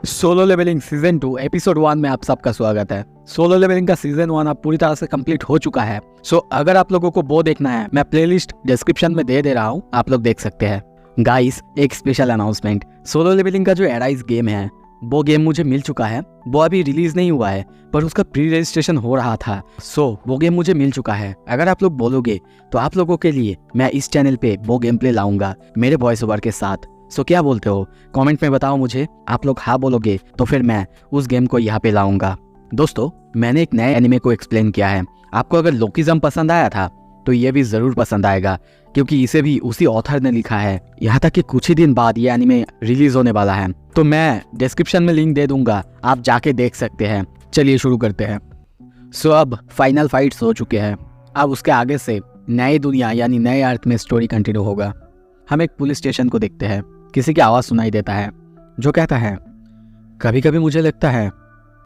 Solo levelling season 2 episode 1 में आप सबका स्वागत है। सोलो लेवलिंग का सीजन 1 अब पूरी तरह से कंप्लीट हो चुका है। सो अगर आप लोगों को वो देखना है, मैं प्लेलिस्ट डिस्क्रिप्शन में दे रहा हूँ, आप लोग देख सकते हैं। गाइस, एक स्पेशल अनाउंसमेंट, सोलो लेवलिंग का जो एराइज गेम है वो गेम मुझे मिल चुका है। वो अभी रिलीज नहीं हुआ है पर उसका प्री रजिस्ट्रेशन हो रहा था। सो वो गेम मुझे मिल चुका है। अगर आप लोग बोलोगे तो आप लोगों के लिए मैं इस चैनल पे वो गेम प्ले लाऊंगा मेरे वॉइस ओवर के साथ। सो क्या बोलते हो, कमेंट में बताओ मुझे। आप लोग हाँ बोलोगे तो फिर मैं उस गेम को यहाँ पे लाऊंगा। दोस्तों, मैंने एक नए एनिमे को एक्सप्लेन किया है। आपको अगर लोकिज्म पसंद आया था तो ये भी जरूर पसंद आएगा, क्योंकि इसे भी उसी ऑथर ने लिखा है। यहाँ तक कि कुछ ही दिन बाद ये एनिमे रिलीज होने वाला है, तो मैं डिस्क्रिप्शन में लिंक दे दूंगा, आप जाके देख सकते हैं। चलिए शुरू करते हैं। सो अब फाइनल फाइट्स हो चुके हैं। अब उसके आगे से नई दुनिया यानी नए अर्थ में स्टोरी कंटिन्यू होगा। हम एक पुलिस स्टेशन को देखते हैं। किसी की आवाज़ सुनाई देता है जो कहता है, कभी कभी मुझे लगता है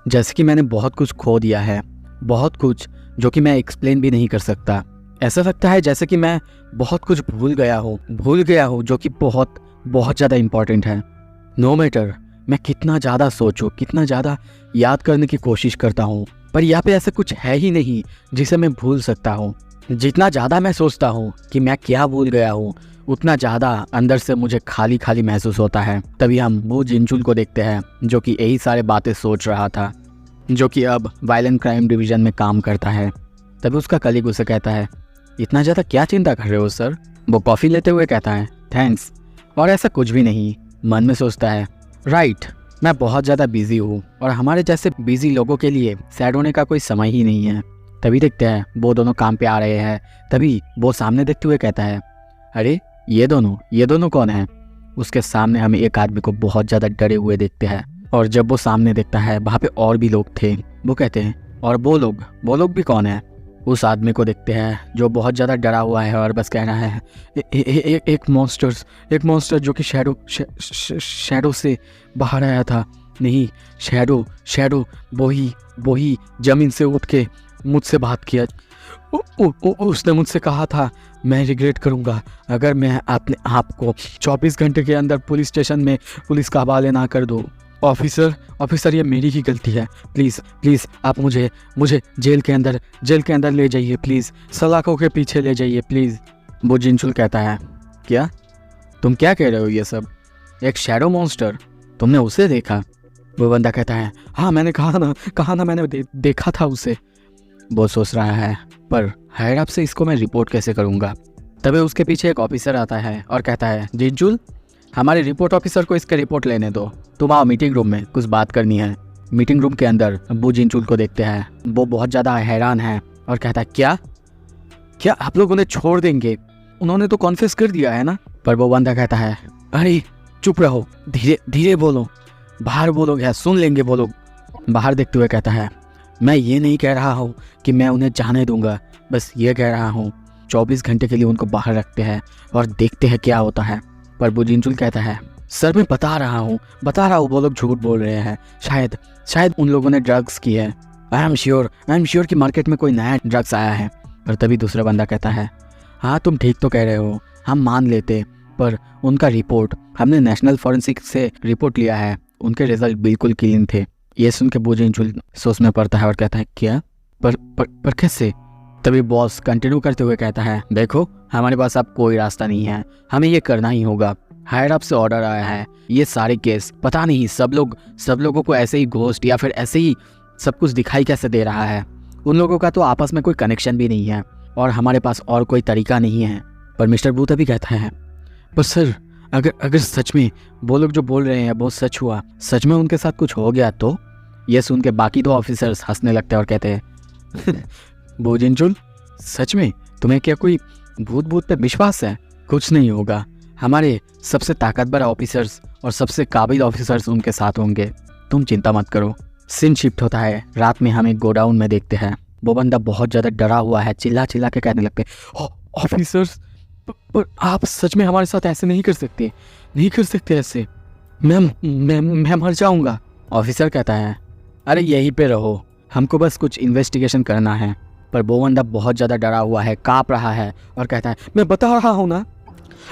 जैसे कि मैंने बहुत कुछ खो दिया है, बहुत कुछ जो कि मैं एक्सप्लेन भी नहीं कर सकता। ऐसा लगता है जैसे कि मैं बहुत कुछ भूल गया हूँ जो कि बहुत बहुत ज़्यादा इम्पॉर्टेंट है। नो मैटर मैं कितना ज़्यादा सोचूं, कितना ज़्यादा याद करने की कोशिश करता हूँ, पर यहाँ पे ऐसा कुछ है ही नहीं जिसे मैं भूल सकता हूँ। जितना ज़्यादा मैं सोचता हूँ कि मैं क्या भूल गया हूँ, उतना ज़्यादा अंदर से मुझे खाली खाली महसूस होता है। तभी हम वो जिनचुल को देखते हैं जो कि यही सारे बातें सोच रहा था, जो कि अब वायलेंट क्राइम डिवीज़न में काम करता है। तभी उसका कलीग उसे कहता है, इतना ज़्यादा क्या चिंता कर रहे हो सर? वो कॉफ़ी लेते हुए कहता है, थैंक्स। और ऐसा कुछ भी नहीं। मन में सोचता है, राइट, मैं बहुत ज़्यादा बिजी हूँ और हमारे जैसे बिजी लोगों के लिए सैड होने का कोई समय ही नहीं है। तभी देखते हैं वो दोनों काम पे आ रहे हैं। तभी वो सामने देखते हुए कहता है, अरे ये दोनों कौन है? उसके सामने हम एक आदमी को बहुत ज़्यादा डरे हुए देखते हैं। और जब वो सामने देखता है वहाँ पे और भी लोग थे। वो कहते हैं, और वो लोग भी कौन है? उस आदमी को देखते हैं जो बहुत ज़्यादा डरा हुआ है और बस कह रहा है, एक मॉन्स्टर जो कि शैडो से बाहर आया था। नहीं, शैडो वही ज़मीन से उठ के मुझसे बात किया। उसने मुझसे कहा था, मैं रिग्रेट करूंगा अगर मैं अपने आप को 24 घंटे के अंदर पुलिस स्टेशन में पुलिस का हवाले ना कर दूं। ऑफिसर ये मेरी ही गलती है। प्लीज़ आप मुझे जेल के अंदर ले जाइए प्लीज़, सलाखों के पीछे ले जाइए प्लीज़। वो जिनचुल कहता है, क्या तुम क्या कह रहे हो ये सब? एक शैडो मॉन्स्टर, तुमने उसे देखा? वो बंदा कहता है, हाँ मैंने कहा ना मैंने देखा था उसे। वो सोच रहा है, पर हायर अप से इसको मैं रिपोर्ट कैसे करूँगा? तभी उसके पीछे एक ऑफिसर आता है और कहता है, जिनचुल, हमारे रिपोर्ट ऑफिसर को इसका रिपोर्ट लेने दो। तुम आओ मीटिंग रूम में, कुछ बात करनी है। मीटिंग रूम के अंदर वो जिनचुल को देखते हैं। वो बहुत ज़्यादा हैरान है और कहता है, क्या आप लोग उन्हें छोड़ देंगे? उन्होंने तो कॉन्फेस कर दिया है ना? पर वो बंदा कहता है, अरे चुप रहो, धीरे बोलो, बाहर बोलोगे सुन लेंगे वो लोग। बाहर देखते हुए कहता है, मैं ये नहीं कह रहा हूँ कि मैं उन्हें जाने दूंगा, बस ये कह रहा हूँ 24 घंटे के लिए उनको बाहर रखते हैं और देखते हैं क्या होता है। पर वो जिनचुल कहता है, सर मैं बता रहा हूँ वो लोग झूठ बोल रहे हैं। शायद उन लोगों ने ड्रग्स की है। आई एम श्योर कि मार्केट में कोई नया ड्रग्स आया है। पर तभी दूसरा बंदा कहता है, हाँ तुम ठीक तो कह रहे हो, हम मान लेते, पर उनका रिपोर्ट हमने नेशनल फॉरेंसिक से रिपोर्ट लिया है, उनके रिजल्ट बिल्कुल क्लीन थे। ये सुन के वो जिनचुल सोच में पड़ता है और कहता है, क्या? पर कैसे? तभी बॉस कंटिन्यू करते हुए कहता है, देखो हमारे पास अब कोई रास्ता नहीं है, हमें ये करना ही होगा। हायर अप से ऑर्डर आया है। ये सारे केस पता नहीं सब लोगों को ऐसे ही घोस्ट या फिर ऐसे ही सब कुछ दिखाई कैसे दे रहा है। उन लोगों का तो आपस में कोई कनेक्शन भी नहीं है और हमारे पास और कोई तरीका नहीं है। पर मिस्टर बूथ अभी कहता है, पर सर अगर सच में वो लोग जो बोल रहे हैं वो सच हुआ, सच में उनके साथ कुछ हो गया तो? ये सुन के बाकी दो ऑफिसर्स हंसने लगते हैं और कहते हैं, वो जिनचुल, सच में तुम्हें क्या कोई भूत पे विश्वास है? कुछ नहीं होगा, हमारे सबसे ताकतवर ऑफिसर्स और सबसे काबिल ऑफिसर्स उनके साथ होंगे, तुम चिंता मत करो। सीन शिफ्ट होता है। रात में हम एक गोडाउन में देखते हैं। वो बंदा बहुत ज़्यादा डरा हुआ है, चिल्ला के कहने लगते, ऑफिसर्स, पर आप सच में हमारे साथ ऐसे नहीं कर सकते ऐसे, मैं मर जाऊंगा। ऑफिसर कहता है, अरे यहीं पे रहो, हमको बस कुछ इन्वेस्टिगेशन करना है। पर वो बंदा बहुत ज़्यादा डरा हुआ है, काँप रहा है और कहता है, मैं बता रहा हूँ ना,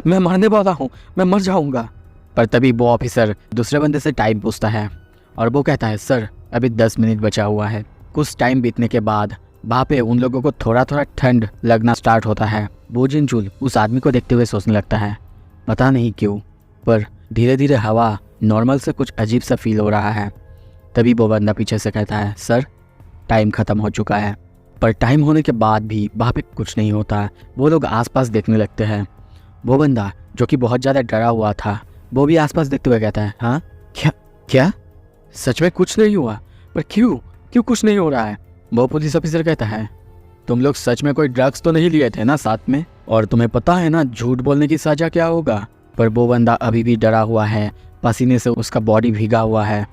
मैं मरने वाला हूँ, मैं मर जाऊंगा। पर तभी वो ऑफिसर दूसरे बंदे से टाइम पूछता है, और वो कहता है सर अभी 10 मिनट बचा हुआ है। कुछ टाइम बीतने के बाद वहाँ पे उन लोगों को थोड़ा थोड़ा ठंड लगना स्टार्ट होता है। बो जिनचुल उस आदमी को देखते हुए सोचने लगता है पता नहीं क्यों पर धीरे धीरे हवा नॉर्मल से कुछ अजीब सा फील हो रहा है। तभी वो बंदा पीछे से कहता है सर टाइम ख़त्म हो चुका है। पर टाइम होने के बाद भी वहाँ पे कुछ नहीं होता। वो लोग आसपास देखने लगते हैं। वो बंदा जो कि बहुत ज़्यादा डरा हुआ था वो भी आसपास देखते हुए कहता है हाँ क्या क्या सच में कुछ नहीं हुआ? पर क्यों क्यों कुछ नहीं हो रहा है? वो पुलिस ऑफिसर कहता है तुम लोग सच में कोई ड्रग्स तो नहीं लिए थे ना साथ में? और तुम्हें पता है ना झूठ बोलने की सजा क्या होगा? पर वो बंदा अभी भी डरा हुआ है, पसीने से उसका बॉडी भीगा हुआ है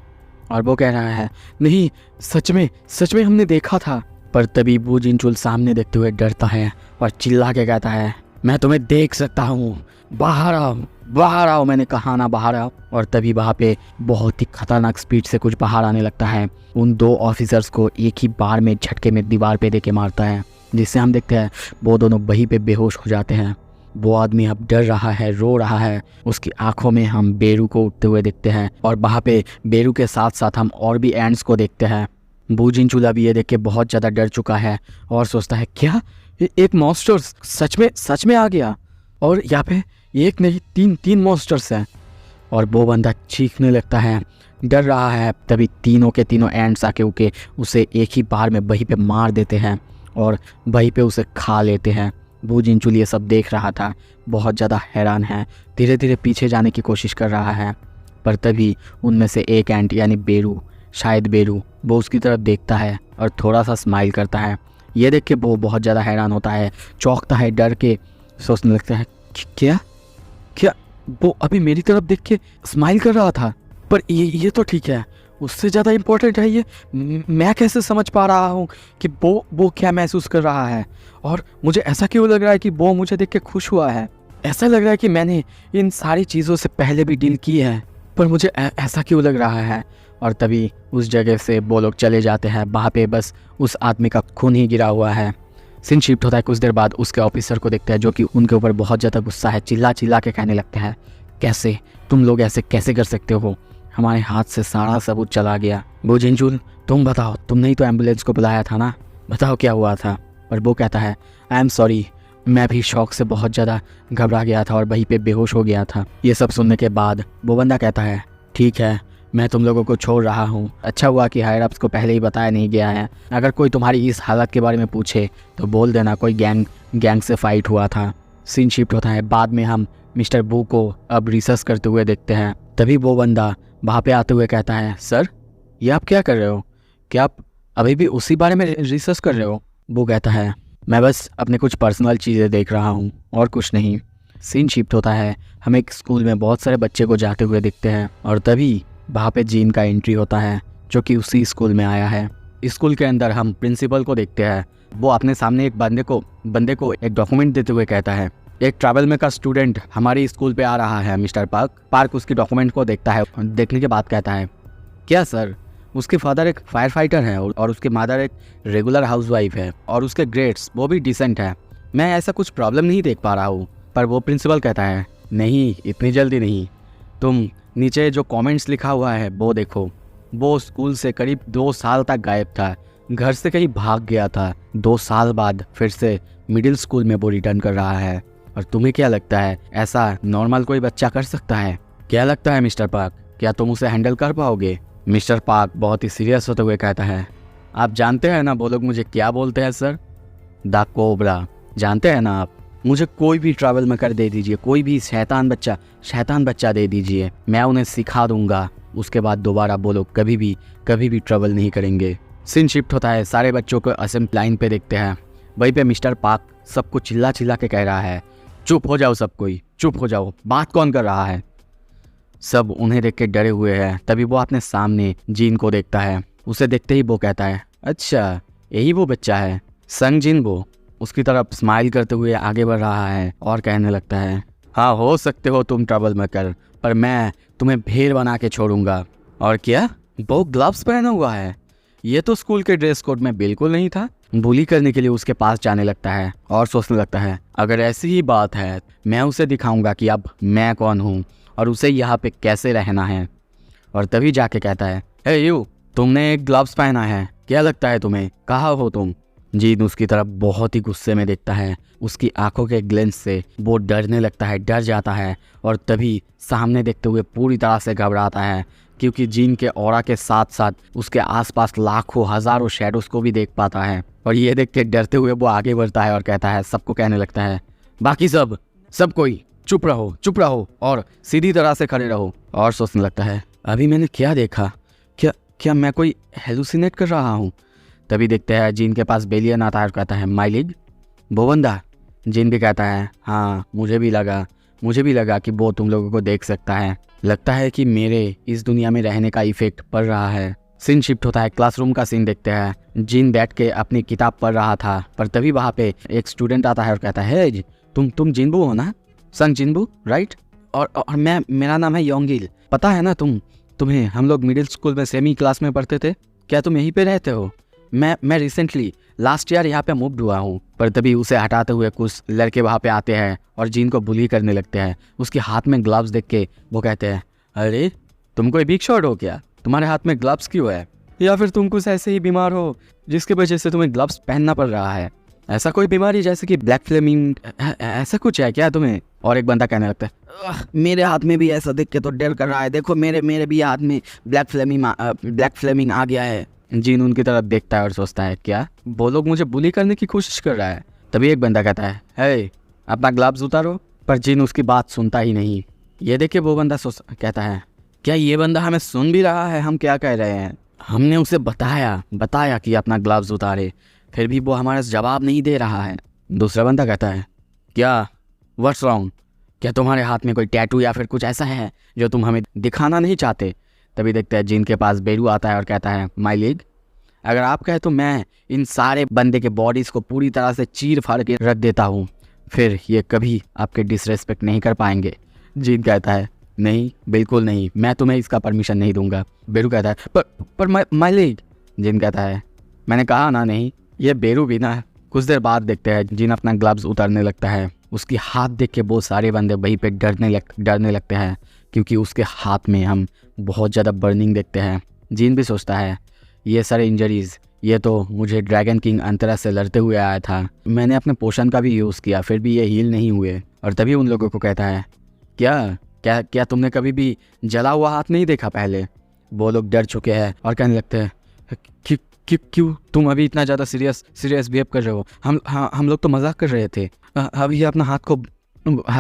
और वो कह रहा है नहीं सच में हमने देखा था। पर तभी बो जिनचुल सामने देखते हुए डरता है और चिल्ला के कहता है मैं तुम्हें देख सकता हूँ, बाहर आओ, मैंने कहा ना बाहर आओ। और तभी वहाँ पे बहुत ही खतरनाक स्पीड से कुछ बाहर आने लगता है। उन 2 ऑफिसर्स को एक ही बार में झटके में दीवार पे देके मारता है, जिससे हम देखते हैं वो दोनों वहीं पे बेहोश हो जाते हैं। वो आदमी अब डर रहा है, रो रहा है। उसकी आंखों में हम बेरू को उठते हुए देखते हैं और वहाँ पे बेरू के साथ साथ हम और भी एंड्स को देखते हैं। बो जिनचुल अभी ये देख के बहुत ज़्यादा डर चुका है और सोचता है क्या एक मॉन्स्टर सच में आ गया और यहाँ पे एक नहीं तीन मॉन्स्टर्स हैं। और वो बंदा चीखने लगता है, डर रहा है। तभी तीनों के तीनों एंड्स आके उके उसे एक ही बार में वहीं पे मार देते हैं और वहीं पे उसे खा लेते हैं। बो जिनचुल ये सब देख रहा था, बहुत ज़्यादा हैरान है, धीरे धीरे पीछे जाने की कोशिश कर रहा है। पर तभी उनमें से एक एंट यानी बेरू, शायद बेरू, वो उसकी तरफ देखता है और थोड़ा सा स्माइल करता है। ये देख के वो बहुत ज़्यादा हैरान होता है, चौंकता है, डर के सोचने लगता है क्या वो अभी मेरी तरफ देख के स्माइल कर रहा था? पर ये तो ठीक है, उससे ज़्यादा इम्पोर्टेंट है ये मैं कैसे समझ पा रहा हूँ कि वो क्या महसूस कर रहा है। और मुझे ऐसा क्यों लग रहा है कि वो मुझे देख के खुश हुआ है? ऐसा लग रहा है कि मैंने इन सारी चीज़ों से पहले भी डील की है, पर मुझे ऐसा क्यों लग रहा है? और तभी उस जगह से वो लोग चले जाते हैं। वहाँ पे बस उस आदमी का खून ही गिरा हुआ है। सीन शिफ्ट होता है। कुछ देर बाद उसके ऑफिसर को देखते हैं जो कि उनके ऊपर बहुत ज़्यादा गुस्सा है, चिल्ला चिल्ला के कहने लगते हैं कैसे तुम लोग ऐसे कैसे कर सकते हो? हमारे हाथ से सारा सबूत चला गया। बो जिनचुल तुम बताओ, तुमने ही तो एम्बुलेंस को बुलाया था ना, बताओ क्या हुआ था? और वो कहता है आई एम सॉरी, मैं भी शौक से बहुत ज़्यादा घबरा गया था और वहीं पे बेहोश हो गया था। ये सब सुनने के बाद वो बंदा कहता है ठीक है, मैं तुम लोगों को छोड़ रहा हूँ। अच्छा हुआ कि हायर अप्स को पहले ही बताया नहीं गया है। अगर कोई तुम्हारी इस हालत के बारे में पूछे तो बोल देना कोई गैंग से फाइट हुआ था। सीन शिफ्ट होता है। बाद में हम मिस्टर बू को अब रिसर्च करते हुए देखते हैं। तभी वो बंदा वहाँ पे आते हुए कहता है सर ये आप क्या कर रहे हो? क्या आप अभी भी उसी बारे में रिसर्च कर रहे हो? वो कहता है मैं बस अपने कुछ पर्सनल चीज़ें देख रहा हूँ और कुछ नहीं। सीन शिफ्ट होता है। हम एक स्कूल में बहुत सारे बच्चे को जाते हुए देखते हैं और तभी वहाँ पे जीन का एंट्री होता है जो कि उसी स्कूल में आया है। स्कूल के अंदर हम प्रिंसिपल को देखते हैं। वो अपने सामने एक बंदे को एक डॉक्यूमेंट देते हुए कहता है एक ट्रैवल में का स्टूडेंट हमारी स्कूल पे आ रहा है मिस्टर पार्क उसकी डॉक्यूमेंट को देखता है। देखने के बाद कहता है क्या सर? उसके फादर एक फायर फाइटर है और उसकी मदर एक रेगुलर हाउसवाइफ है और उसके ग्रेड्स वो भी डिसेंट है। मैं ऐसा कुछ प्रॉब्लम नहीं देख पा रहा हूँ। पर वो प्रिंसिपल कहता है नहीं, इतनी जल्दी नहीं। तुम नीचे जो कमेंट्स लिखा हुआ है वो देखो। वो स्कूल से करीब 2 साल तक गायब था, घर से कहीं भाग गया था। 2 साल बाद फिर से मिडिल स्कूल में वो रिटर्न कर रहा है। और तुम्हें क्या लगता है ऐसा नॉर्मल कोई बच्चा कर सकता है? क्या लगता है मिस्टर पार्क, क्या तुम उसे हैंडल कर पाओगे? मिस्टर पार्क बहुत ही सीरियस होते हुए कहता है आप जानते हैं ना वो लोग मुझे क्या बोलते हैं सर? The cobra. जानते हैं ना आप? मुझे कोई भी ट्रैवल में कर दे दीजिए, कोई भी शैतान बच्चा दे दीजिए, मैं उन्हें सिखा दूंगा। उसके बाद दोबारा वो लोग कभी भी ट्रैवल नहीं करेंगे। सीन शिफ्ट होता है। सारे बच्चों को असेंबली लाइन पे देखते हैं। वहीं पे मिस्टर पार्क सबको चिल्ला के कह रहा है चुप हो जाओ, सब कोई चुप हो जाओ, बात कौन कर रहा है? सब उन्हें देख के डरे हुए हैं। तभी वो अपने सामने जीन को देखता है। उसे देखते ही वो कहता है अच्छा यही वो बच्चा है संग जिन। वो उसकी तरफ स्माइल करते हुए आगे बढ़ रहा है और कहने लगता है हाँ हो सकते हो तुम ट्रबल मेकर, पर मैं तुम्हें भेड़ बना के छोड़ूंगा। और क्या वो ग्लव्स पहना हुआ है? ये तो स्कूल के ड्रेस कोड में बिल्कुल नहीं था। बुली करने के लिए उसके पास जाने लगता है और सोचने लगता है अगर ऐसी ही बात है मैं उसे दिखाऊंगा कि अब मैं कौन हूँ और उसे यहाँ पे कैसे रहना है। और तभी जाके कहता है हे यू, तुमने एक ग्लव्स पहना है, क्या लगता है तुम्हें, कहाँ हो तुम? जीन उसकी तरफ बहुत ही गुस्से में देखता है। उसकी आंखों के ग्लेंस से वो डरने लगता है, डर जाता है और तभी सामने देखते हुए पूरी तरह से घबराता है, क्योंकि जीन के ऑरा के साथ साथ उसके आसपास लाखों हजारों शैडोज को भी देख पाता है। और ये देख के डरते हुए वो आगे बढ़ता है और कहता है, सबको कहने लगता है, बाकी सब कोई चुप रहो और सीधी तरह से खड़े रहो। और सोचने लगता है, अभी मैंने क्या देखा, क्या मैं कोई हेलुसिनेट कर रहा हूँ? तभी देखते हैं जीन के पास बेलियन आता है और कहता है, माई लीग, वो बंदा? जीन भी कहता है, हाँ मुझे भी लगा कि वो तुम लोगों को देख सकता है। लगता है कि मेरे इस दुनिया में रहने का इफेक्ट पड़ रहा है। सीन शिफ्ट होता है, क्लासरूम का सीन देखते हैं। जीन बैठ के अपनी किताब पढ़ रहा था, पर तभी वहाँ पे एक स्टूडेंट आता है और कहता है, तुम जिनबू हो ना, संग जिनबू, राइट? और मेरा नाम है योंगिल, पता है ना तुम्हें हम लोग मिडिल स्कूल में सेमी क्लास में पढ़ते थे। क्या तुम यहीं पे रहते हो? मैं रिसेंटली लास्ट ईयर यहाँ पे मूव्ड हुआ हूँ। पर तभी उसे हटाते हुए कुछ लड़के वहाँ पे आते हैं और जीन को बुली करने लगते हैं। उसके हाथ में ग्लव्स देख के वो कहते हैं, अरे तुम कोई बिग शॉट हो क्या? तुम्हारे हाथ में ग्लव्स क्यों है? या फिर तुम कुछ ऐसे ही बीमार हो जिसकी वजह से तुम्हें ग्लव्स पहनना पड़ रहा है? ऐसा कोई बीमारी जैसे कि ब्लैक फ्लेमिंग, ऐसा कुछ है क्या तुम्हें? और एक बंदा कहने लगता है, मेरे हाथ में भी ऐसा देख के तो डर कर रहा है, देखो मेरे भी हाथ में ब्लैक फ्लेमिंग आ गया है। जीन उनकी तरफ देखता है और सोचता है, क्या वो लोग मुझे बुली करने की कोशिश कर रहा है? तभी एक बंदा कहता है, हे अपना ग्लव्स उतारो। पर जीन उसकी बात सुनता ही नहीं। ये देख के वो बंदा कहता है, क्या ये बंदा हमें सुन भी रहा है हम क्या कह रहे हैं? हमने उसे बताया कि अपना ग्लव्स उतारे, फिर भी वो हमारा जवाब नहीं दे रहा है। दूसरा बंदा कहता है, क्या व्हाट्स रॉन्ग? क्या तुम्हारे हाथ में कोई टैटू या फिर कुछ ऐसा है जो तुम हमें दिखाना नहीं चाहते? तभी देखते हैं जीन के पास बेरू आता है और कहता है, माई लीग, अगर आप कहे तो मैं इन सारे बंदे के बॉडीज़ को पूरी तरह से चीर फाड़ के रख देता हूँ, फिर ये कभी आपके डिसरेस्पेक्ट नहीं कर पाएंगे। जीन कहता है, नहीं बिल्कुल नहीं, मैं तुम्हें इसका परमिशन नहीं दूंगा। बेरू कहता है, पर माई लीग। जीन कहता है, मैंने कहा ना नहीं, ये बेरू भी ना। कुछ देर बाद देखते हैं जीन अपना ग्लव्स उतारने लगता है। उसकी हाथ देख के बहुत सारे बंदे वहीं पे डरने लगते हैं, क्योंकि उसके हाथ में हम बहुत ज़्यादा बर्निंग देखते हैं। जीन भी सोचता है, ये सारे इंजरीज़, ये तो मुझे ड्रैगन किंग अंतरा से लड़ते हुए आया था। मैंने अपने पोशन का भी यूज़ किया, फिर भी ये हील नहीं हुए। और तभी उन लोगों को कहता है, क्या तुमने कभी भी जला हुआ हाथ नहीं देखा पहले? वो लोग डर चुके हैं और कहने लगते हैं, क्यों तुम अभी इतना ज़्यादा सीरियस बिहेव कर रहे हो? हम लोग तो मजाक कर रहे थे। अभी अपना हाथ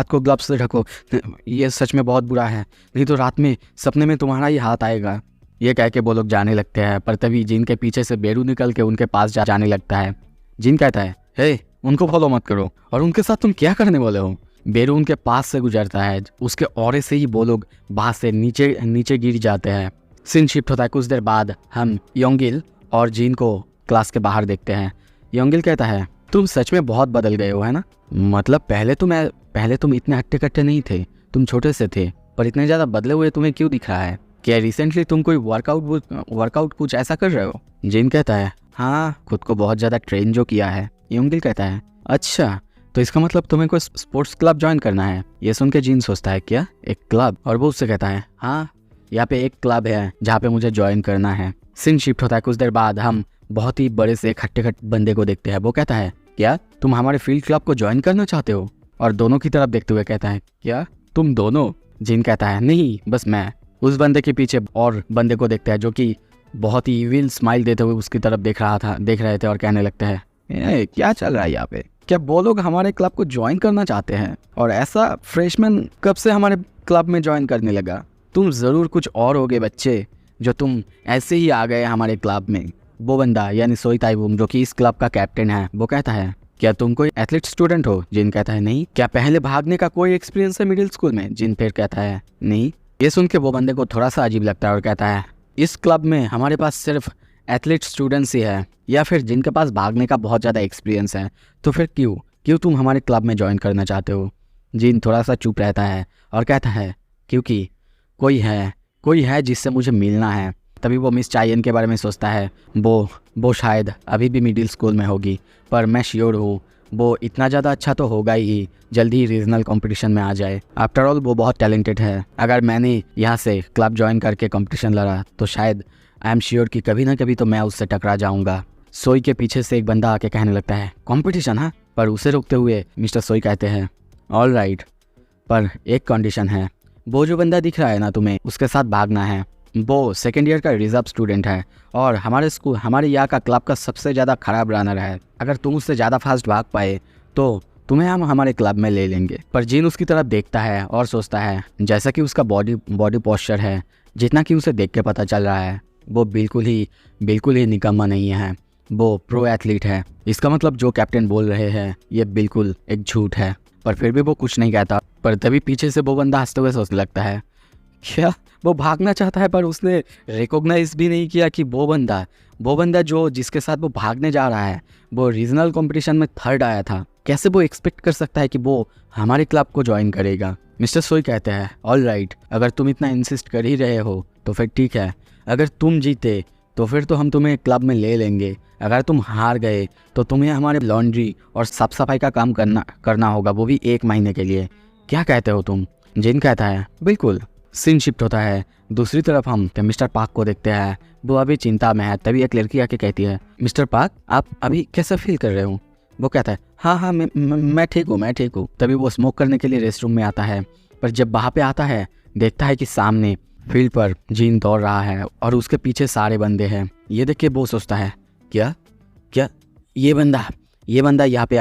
को ग्लव्स से ढको, ये सच में बहुत बुरा है, नहीं तो रात में सपने में तुम्हारा ही हाथ आएगा। ये कह के वो लोग जाने लगते हैं। पर तभी जीन के पीछे से बेरू निकल के उनके पास जाने लगता है। जीन कहता है, हे उनको फॉलो मत करो। और उनके साथ तुम क्या करने वाले हो? बेरू उनके पास से गुजरता है, उसके औरे से ही वो लोग वहाँ से नीचे गिर जाते हैं। सीन शिफ्ट होता है। कुछ देर बाद हम योंगिल और जीन को क्लास के बाहर देखते हैं। योंगिल कहता है, तुम सच में बहुत बदल गए हो, है ना? मतलब पहले तुम इतने हट्टे कट्टे नहीं थे, तुम छोटे से थे, पर इतने ज़्यादा बदले हुए तुम्हें क्यों दिख रहा है? क्या रिसेंटली तुम कोई वर्कआउट कुछ ऐसा कर रहे हो? जीन कहता है, हाँ खुद को बहुत ज़्यादा ट्रेन जो किया है। योंगिल कहता है, अच्छा तो इसका मतलब तुम्हें कोई स्पोर्ट्स क्लब ज्वाइन करना है? ये सुन के जीन सोचता है, क्या एक क्लब? और वो उससे कहता है, हाँ यहाँ पे एक क्लब है जहाँ पे मुझे ज्वाइन करना है। सीन शिफ्ट होता है। कुछ देर बाद हम बहुत ही बड़े से खट्टे बंदे को देखते हैं। वो कहता है, क्या तुम हमारे फील्ड क्लब को ज्वाइन करना चाहते हो? और दोनों की तरफ देखते हुए कहता है, क्या तुम दोनों? जीन कहता है, नहीं बस मैं। उस बंदे के पीछे और बंदे को देखता है जो कि बहुत ही इविल स्माइल देते हुए उसकी तरफ देख रहे थे और कहने लगते हैं, क्या चल रहा है यहाँ पे? क्या वो लोग हमारे क्लब को ज्वाइन करना चाहते हैं? और ऐसा फ्रेशमैन कब से हमारे क्लब में ज्वाइन करने लगा? तुम ज़रूर कुछ और होगे बच्चे, जो तुम ऐसे ही आ गए हमारे क्लब में। वो बंदा यानी सोई ताइवुंग जो कि इस क्लब का कैप्टन है, वो कहता है, क्या तुम कोई एथलीट स्टूडेंट हो? जिन कहता है, नहीं। क्या पहले भागने का कोई एक्सपीरियंस है मिडिल स्कूल में? जिन फिर कहता है, नहीं। ये सुन के वो बंदे को थोड़ा सा अजीब लगता है और कहता है, इस क्लब में हमारे पास सिर्फ एथलीट स्टूडेंट्स ही है, या फिर जिनके पास भागने का बहुत ज़्यादा एक्सपीरियंस है, तो फिर क्यों तुम हमारे क्लब में ज्वाइन करना चाहते हो? जिन थोड़ा सा चुप रहता है और कहता है, क्योंकि कोई है जिससे मुझे मिलना है। तभी वो मिस चायन के बारे में सोचता है। वो शायद अभी भी मिडिल स्कूल में होगी, पर मैं श्योर हूँ वो इतना ज़्यादा अच्छा तो होगा ही, जल्दी ही रीजनल कंपटीशन में आ जाए। आफ्टर ऑल वो बहुत टैलेंटेड है। अगर मैंने यहाँ से क्लब ज्वाइन करके कंपटीशन लड़ा तो शायद आई एम श्योर कि कभी ना कभी तो मैं उससे टकरा जाऊंगा। सोई के पीछे से एक बंदा आके कहने लगता है, कंपटीशन? हाँ, पर उसे रोकते हुए मिस्टर सोई कहते हैं, ऑल राइट, पर एक कंडीशन है। वो जो बंदा दिख रहा है ना तुम्हें, उसके साथ भागना है। वो सेकेंड ईयर का रिजर्व स्टूडेंट है और हमारे यहाँ का क्लब का सबसे ज़्यादा खराब रनर है। अगर तुम उससे ज़्यादा फास्ट भाग पाए तो तुम्हें हम हमारे क्लब में ले लेंगे। पर जिन उसकी तरफ देखता है और सोचता है, जैसा कि उसका बॉडी पोस्चर है, जितना कि उसे देख के पता चल रहा है, वो बिल्कुल ही निकम्मा नहीं है। वो प्रो एथलीट है। इसका मतलब जो कैप्टन बोल रहे हैं ये बिल्कुल एक झूठ है। पर फिर भी वो कुछ नहीं कहता। पर तभी पीछे से वो बंदा हंसते हुए सोचने लगता है, क्या वो भागना चाहता है? पर उसने रिकॉग्नाइज भी नहीं किया कि वो बंदा जो जिसके साथ वो भागने जा रहा है, वो रीजनल कंपटीशन में थर्ड आया था। कैसे वो एक्सपेक्ट कर सकता है कि वो हमारे क्लब को ज्वाइन करेगा? मिस्टर सोई कहते हैं, ऑल राइट, अगर तुम इतना इंसिस्ट कर ही रहे हो तो फिर ठीक है। अगर तुम जीते तो फिर तो हम तुम्हें क्लब में ले लेंगे। अगर तुम हार गए तो तुम्हें हमारे लॉन्ड्री और साफ सफाई का काम करना होगा, वो भी 1 महीने के लिए। क्या कहते हो तुम? जिन कहता है, बिल्कुल। सीन शिफ्ट होता है। दूसरी तरफ हम मिस्टर पार्क को देखते हैं। वो अभी चिंता में है। तभी एक लड़की आके कहती है, मिस्टर पार्क, आप अभी कैसा फील कर रहे हो? वो कहता है, हाँ, मैं ठीक हूँ। तभी वो स्मोक करने के लिए रेस्टरूम में आता है। पर जब वहाँ पे आता है, देखता है कि सामने फील्ड पर जीन दौड़ रहा है और उसके पीछे सारे बंदे हैं। ये देख के वो सोचता है, क्या ये बंदा यहाँ पे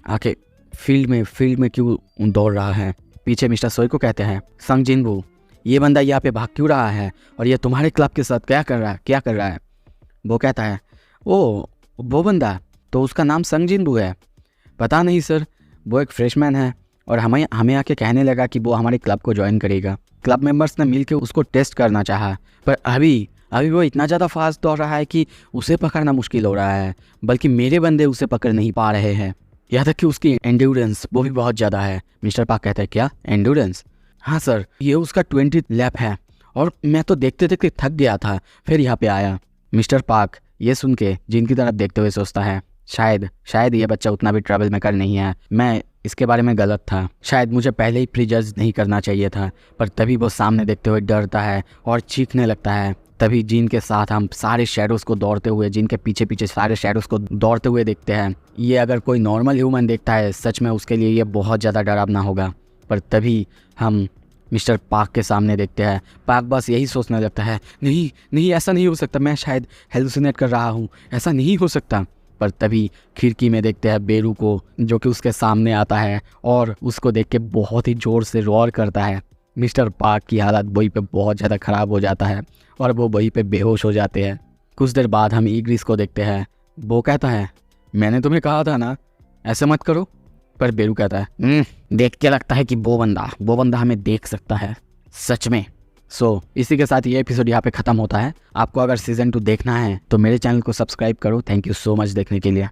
आके फील्ड में क्यों दौड़ रहा है? पीछे मिस्टर सोई को कहते हैं, संग जिनबू, ये बंदा यहाँ पे भाग क्यों रहा है और ये तुम्हारे क्लब के साथ क्या कर रहा है? वो कहता है, ओ वो बंदा तो उसका नाम संग जिनबू है। पता नहीं सर, वो एक फ्रेशमैन है और हमें आके कहने लगा कि वो हमारे क्लब को ज्वाइन करेगा। क्लब मेंबर्स ने मिलकर उसको टेस्ट करना चाहा, पर अभी वो इतना ज़्यादा फास्ट दौड़ रहा है कि उसे पकड़ना मुश्किल हो रहा है, बल्कि मेरे बंदे उसे पकड़ नहीं पा रहे हैं। यहाँ तक कि उसकी एंड्योरेंस वो भी बहुत ज़्यादा है। मिस्टर पार्क कहता है, क्या एंड्योरेंस? हाँ सर, ये उसका 20 लैप है और मैं तो देखते देखते थक गया था, फिर यहाँ पे आया। मिस्टर पार्क ये सुन के जिनकी तरफ देखते हुए सोचता है, शायद ये बच्चा उतना भी ट्रबल मेकर नहीं है। मैं इसके बारे में गलत था। शायद मुझे पहले ही प्रीजज नहीं करना चाहिए था। पर तभी वो सामने देखते हुए डरता है और चीखने लगता है। तभी जिन के साथ हम सारे शैडोज़ को दौड़ते हुए, जिन के पीछे सारे शैडोज़ को दौड़ते हुए देखते हैं। ये अगर कोई नॉर्मल ह्यूमन देखता है, सच में उसके लिए ये बहुत ज़्यादा डरावना होगा। पर तभी हम मिस्टर पार्क के सामने देखते हैं। पार्क बस यही सोचने लगता है, नहीं ऐसा नहीं हो सकता, मैं शायद हेलुसिनेट कर रहा हूँ, ऐसा नहीं हो सकता। पर तभी खिड़की में देखते हैं बेरू को, जो कि उसके सामने आता है और उसको देख के बहुत ही ज़ोर से रोर करता है। मिस्टर पार्क की हालत वहीं पे बहुत ज़्यादा ख़राब हो जाता है और वो वहीं पे बेहोश हो जाते हैं। कुछ देर बाद हम ईग्रिस को देखते हैं। वो कहता है, मैंने तुम्हें कहा था ना ऐसे मत करो। पर बेरू कहता है, देख के लगता है कि वो बंदा हमें देख सकता है सच में। इसी के साथ ये एपिसोड यहाँ पे ख़त्म होता है। आपको अगर सीज़न 2 देखना है तो मेरे चैनल को सब्सक्राइब करो। थैंक यू सो मच देखने के लिए।